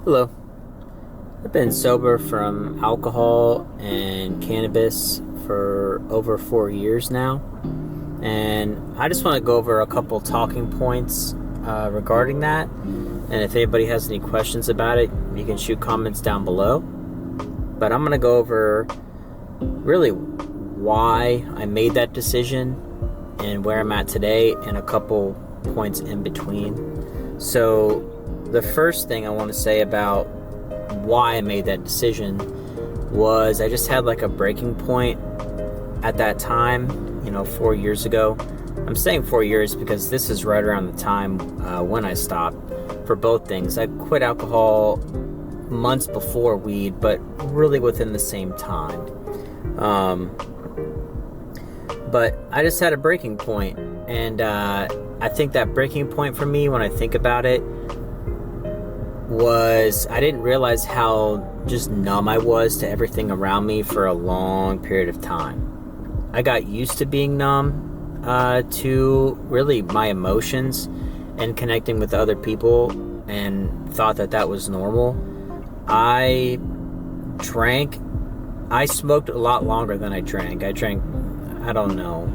Hello. I've been sober from alcohol and cannabis for over 4 years now. And I just want to go over a couple talking points regarding that. And if anybody has any questions about it, you can shoot comments down below. But I'm going to go over really why I made that decision and where I'm at today and a couple points in between. So, the first thing I want to say about why I made that decision was I just had like a breaking point at that time, 4 years ago. I'm saying 4 years because this is right around the time when I stopped for both things. I quit alcohol months before weed, but really within the same time. But I just had a breaking point, and I think that breaking point for me, when I think about it, was I didn't realize how just numb I was to everything around me for a long period of time. I got used to being numb to really my emotions and connecting with other people, and thought that was normal. I smoked a lot longer than I drank. I drank, I don't know,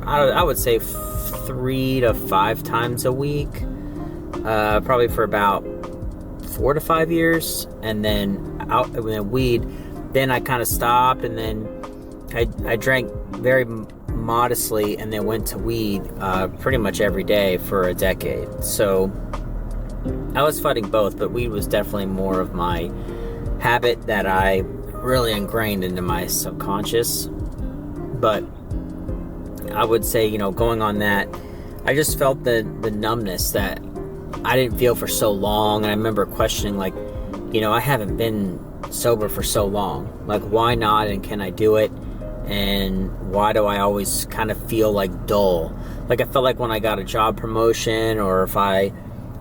I would say 3 to 5 times a week. Probably for about 4 to 5 years, and then weed. Then I kind of stopped, and then I drank very modestly, and then went to weed pretty much every day for a decade. So I was fighting both, but weed was definitely more of my habit that I really ingrained into my subconscious. But I would say, going on that, I just felt the numbness that I didn't feel for so long. And I remember questioning, I haven't been sober for so long. Like, why not? And can I do it? And why do I always kind of feel like dull? Like, I felt like when I got a job promotion, or if I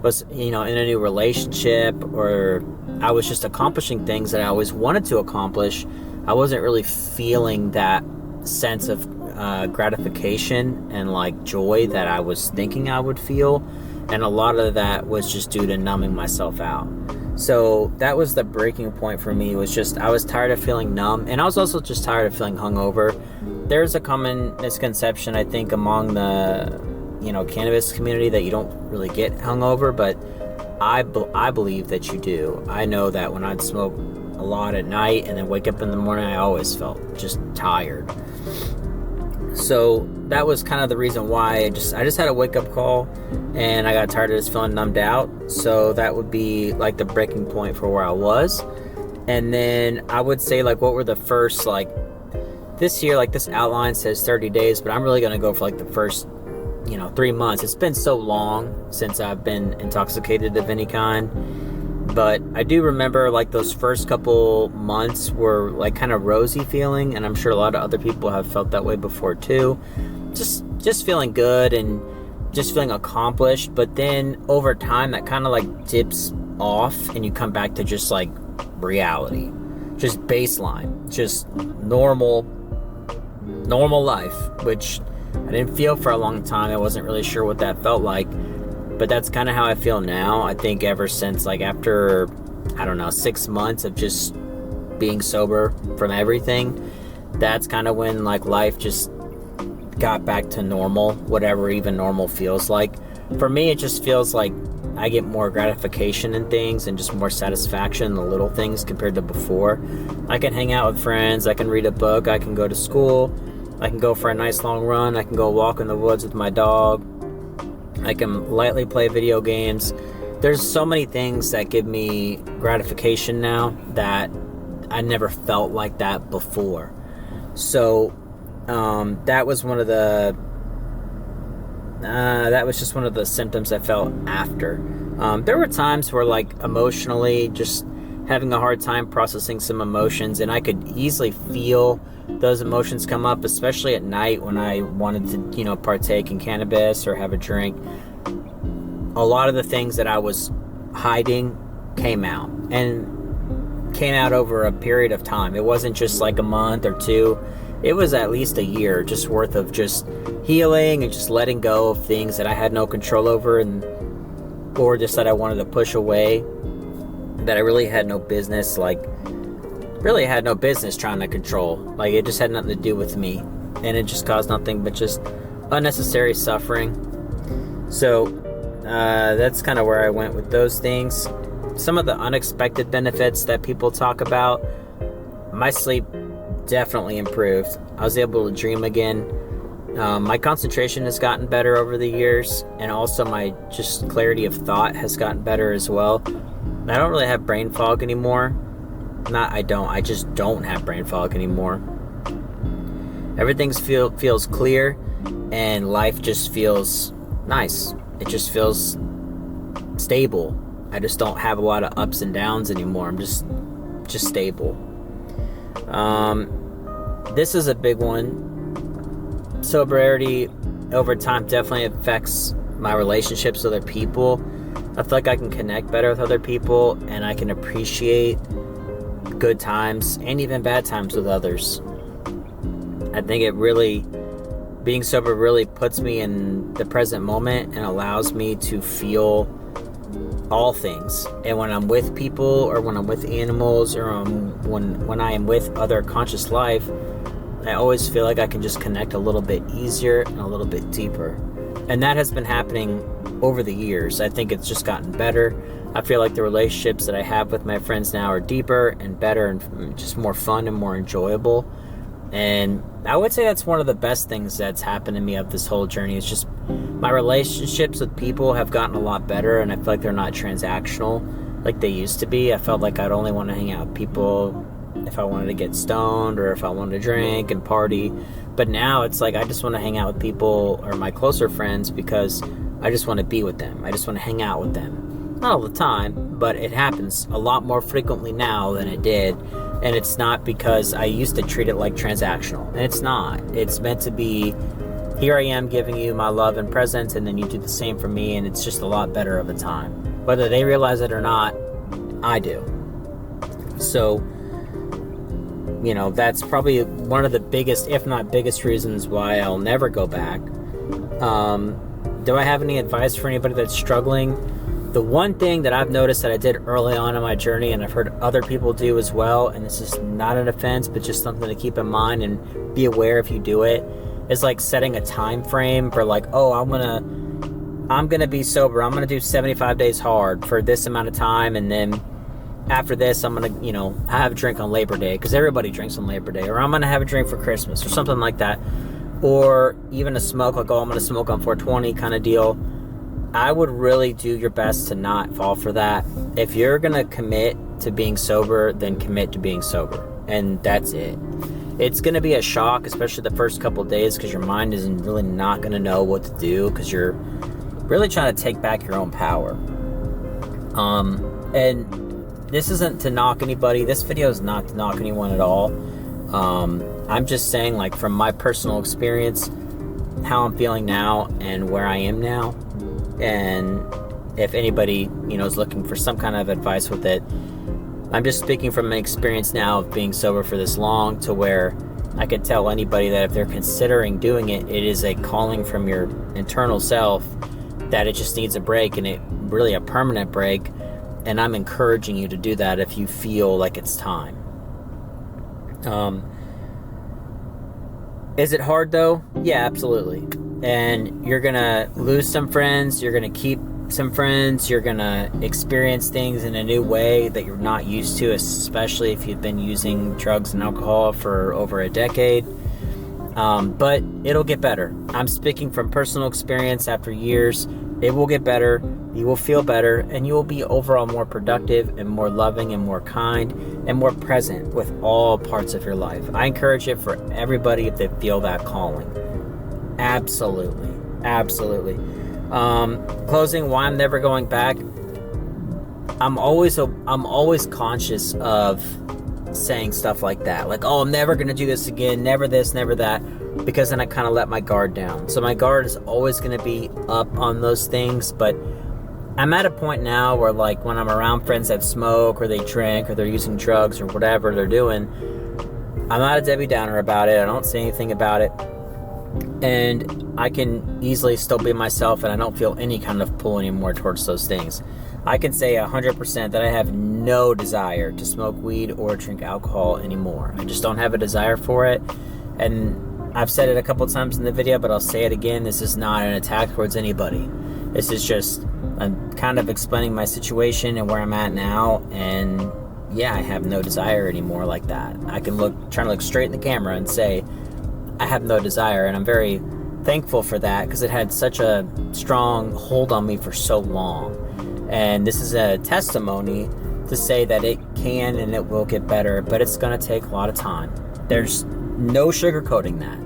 was, in a new relationship, or I was just accomplishing things that I always wanted to accomplish, I wasn't really feeling that sense of gratification and like joy that I was thinking I would feel. And a lot of that was just due to numbing myself out. So that was the breaking point for me, was just I was tired of feeling numb, and I was also just tired of feeling hungover. There's a common misconception, I think, among the cannabis community, that you don't really get hungover, but I believe that you do. I know that when I'd smoke a lot at night and then wake up in the morning, I always felt just tired. So that was kind of the reason why I just had a wake-up call, and I got tired of just feeling numbed out. So that would be like the breaking point for where I was. And then I would say, what were the first, this year, this outline says 30 days, but I'm really going to go for the first 3 months. It's been so long since I've been intoxicated of any kind. But I do remember those first couple months were kind of rosy feeling, and I'm sure a lot of other people have felt that way before too. Just feeling good and just feeling accomplished. But then over time that kind of dips off, and you come back to just reality, just baseline, just normal life, which I didn't feel for a long time. I wasn't really sure what that felt like. But that's kind of how I feel now. I think ever since, after, 6 months of just being sober from everything, that's kind of when, life just got back to normal, whatever even normal feels like. For me, it just feels like I get more gratification in things and just more satisfaction in the little things compared to before. I can hang out with friends, I can read a book, I can go to school, I can go for a nice long run, I can go walk in the woods with my dog, I can lightly play video games. There's so many things that give me gratification now that I never felt like that before. So that was just one of the symptoms I felt after. There were times where emotionally just having a hard time processing some emotions, and I could easily feel those emotions come up, especially at night when I wanted to, partake in cannabis or have a drink. A lot of the things that I was hiding came out, and came out over a period of time. It wasn't just a month or two. It was at least a year just worth of just healing and just letting go of things that I had no control over, or just that I wanted to push away. that I really had no business, trying to control. Like, it just had nothing to do with me, and it just caused nothing but just unnecessary suffering. So that's kind of where I went with those things. Some of the unexpected benefits that people talk about: my sleep definitely improved. I was able to dream again. My concentration has gotten better over the years, and also my just clarity of thought has gotten better as well. I don't really have brain fog anymore. I just don't have brain fog anymore. Everything feels clear, and life just feels nice. It just feels stable. I just don't have a lot of ups and downs anymore. I'm just stable. This is a big one. Sobriety over time definitely affects my relationships with other people. I feel like I can connect better with other people, and I can appreciate good times and even bad times with others. I think being sober really puts me in the present moment and allows me to feel all things. And when I'm with people, or when I'm with animals, or when I am with other conscious life, I always feel like I can just connect a little bit easier and a little bit deeper. And that has been happening over the years. I think it's just gotten better. I feel like the relationships that I have with my friends now are deeper and better and just more fun and more enjoyable. And I would say that's one of the best things that's happened to me of this whole journey. It's just my relationships with people have gotten a lot better, and I feel like they're not transactional like they used to be. I felt like I'd only want to hang out with people if I wanted to get stoned or if I wanted to drink and party. But now it's like I just want to hang out with people, or my closer friends, because I just want to be with them. I just want to hang out with them. Not all the time, but it happens a lot more frequently now than it did. And it's not because I used to treat it like transactional. And it's not. It's meant to be, here I am giving you my love and presence, and then you do the same for me, and it's just a lot better of a time. Whether they realize it or not, I do. So, that's probably one of the biggest, if not biggest, reasons why I'll never go back. Do I have any advice for anybody that's struggling? The one thing that I've noticed that I did early on in my journey, and I've heard other people do as well, and this is not an offense, but just something to keep in mind and be aware if you do it, is like setting a time frame for like, oh, I'm gonna be sober. I'm gonna do 75 days hard for this amount of time, and then after this, I'm gonna, have a drink on Labor Day, because everybody drinks on Labor Day, or I'm gonna have a drink for Christmas, or something like that, or even a smoke, like, oh, I'm gonna smoke on 420 kind of deal. I would really do your best to not fall for that. If you're gonna commit to being sober, then commit to being sober, and that's it. It's gonna be a shock, especially the first couple of days, because your mind is really not gonna know what to do, because you're really trying to take back your own power. And this isn't to knock anybody. This video is not to knock anyone at all. I'm just saying, like, from my personal experience, how I'm feeling now and where I am now. And if anybody, is looking for some kind of advice with it, I'm just speaking from an experience now of being sober for this long, to where I could tell anybody that if they're considering doing it, it is a calling from your internal self, that it just needs a break, and it really a permanent break. And I'm encouraging you to do that if you feel like it's time. Is it hard though? Yeah, absolutely. And you're gonna lose some friends, you're gonna keep some friends, you're gonna experience things in a new way that you're not used to, especially if you've been using drugs and alcohol for over a decade. But it'll get better. I'm speaking from personal experience after years. It will get better, you will feel better, and you will be overall more productive and more loving and more kind and more present with all parts of your life. I encourage it for everybody if they feel that calling. Absolutely. Absolutely. Closing, why I'm never going back. I'm always conscious of saying stuff like that. Like, oh, I'm never going to do this again. Never this, never that. Because then I kind of let my guard down. So my guard is always going to be up on those things. But I'm at a point now where, like, when I'm around friends that smoke or they drink or they're using drugs or whatever they're doing, I'm not a Debbie Downer about it. I don't say anything about it. And I can easily still be myself, and I don't feel any kind of pull anymore towards those things. I can say 100% that I have no desire to smoke weed or drink alcohol anymore. I just don't have a desire for it. And I've said it a couple times in the video, but I'll say it again. This is not an attack towards anybody. This is just, I'm kind of explaining my situation and where I'm at now. And yeah, I have no desire anymore like that. I can trying to look straight in the camera and say, I have no desire. And I'm very thankful for that, because it had such a strong hold on me for so long. And this is a testimony to say that it can and it will get better, but it's going to take a lot of time. There's no sugarcoating that.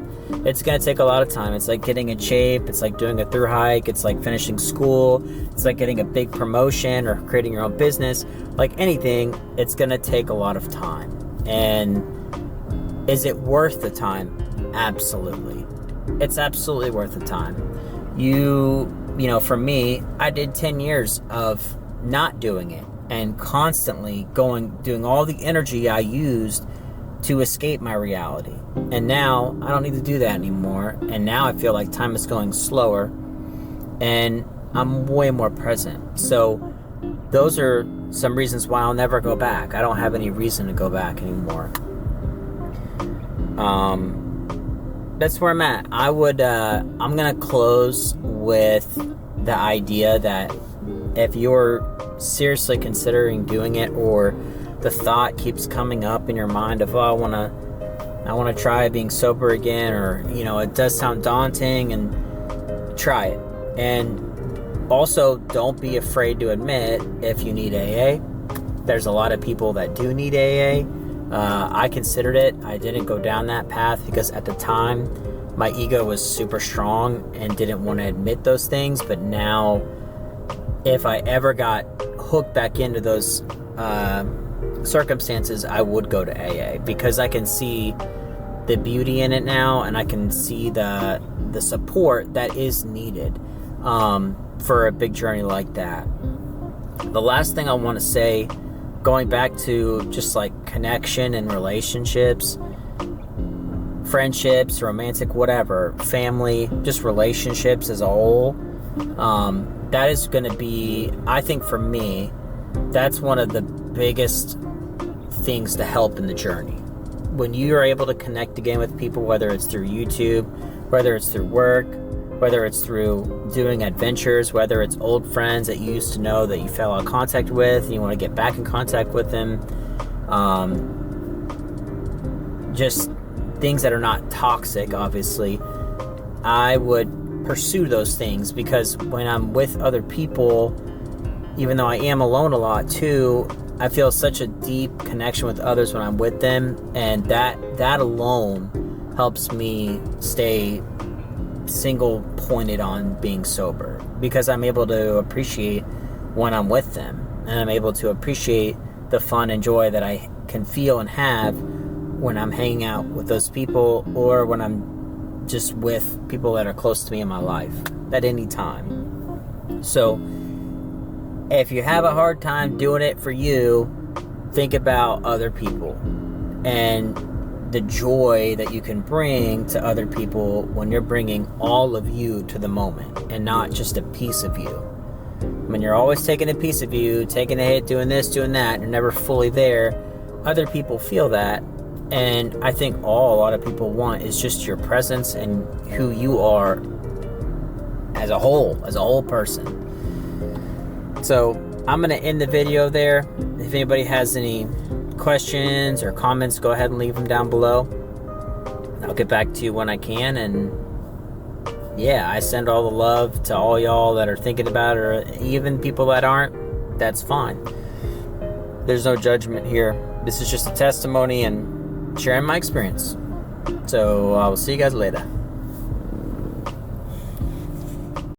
It's going to take a lot of time. It's like getting in shape. It's like doing a through hike. It's like finishing school. It's like getting a big promotion or creating your own business. Like anything, it's going to take a lot of time. And is it worth the time? Absolutely. It's absolutely worth the time. You know, for me, I did 10 years of not doing it and constantly doing all the energy I used to escape my reality. And now I don't need to do that anymore. And now I feel like time is going slower and I'm way more present. So those are some reasons why I'll never go back. I don't have any reason to go back anymore. That's where I'm at. I'm gonna close with the idea that if you're seriously considering doing it, or the thought keeps coming up in your mind of, oh, I wanna try being sober again, or, you know, it does sound daunting, and try it. And also, don't be afraid to admit if you need AA. There's a lot of people that do need AA. I considered it. I didn't go down that path because at the time my ego was super strong and didn't want to admit those things. But now, if I ever got hooked back into those circumstances, I would go to AA, because I can see the beauty in it now, and I can see the support that is needed for a big journey like that. The last thing I want to say, going back to just like connection and relationships, friendships, romantic, whatever, family, just relationships as a whole, that is going to be, I think for me, that's one of the biggest things to help in the journey. When you are able to connect again with people, whether it's through YouTube, whether it's through work, whether it's through doing adventures, whether it's old friends that you used to know that you fell out of contact with and you want to get back in contact with them, just things that are not toxic, obviously, I would pursue those things, because when I'm with other people, even though I am alone a lot too, I feel such a deep connection with others when I'm with them, and that alone helps me stay single pointed on being sober, because I'm able to appreciate when I'm with them, and I'm able to appreciate the fun and joy that I can feel and have when I'm hanging out with those people, or when I'm just with people that are close to me in my life at any time. So if you have a hard time doing it for you, think about other people and the joy that you can bring to other people when you're bringing all of you to the moment and not just a piece of you. When you're always taking a piece of you, taking a hit, doing this, doing that, you're never fully there, other people feel that. And I think a lot of people want is just your presence and who you are as a whole person. So I'm going to end the video there. If anybody has any questions or comments, go ahead and leave them down below. I'll get back to you when I can. And yeah, I send all the love to all y'all that are thinking about it, or even people that aren't. That's fine. There's no judgment here. This is just a testimony and sharing my experience. So I will see you guys later.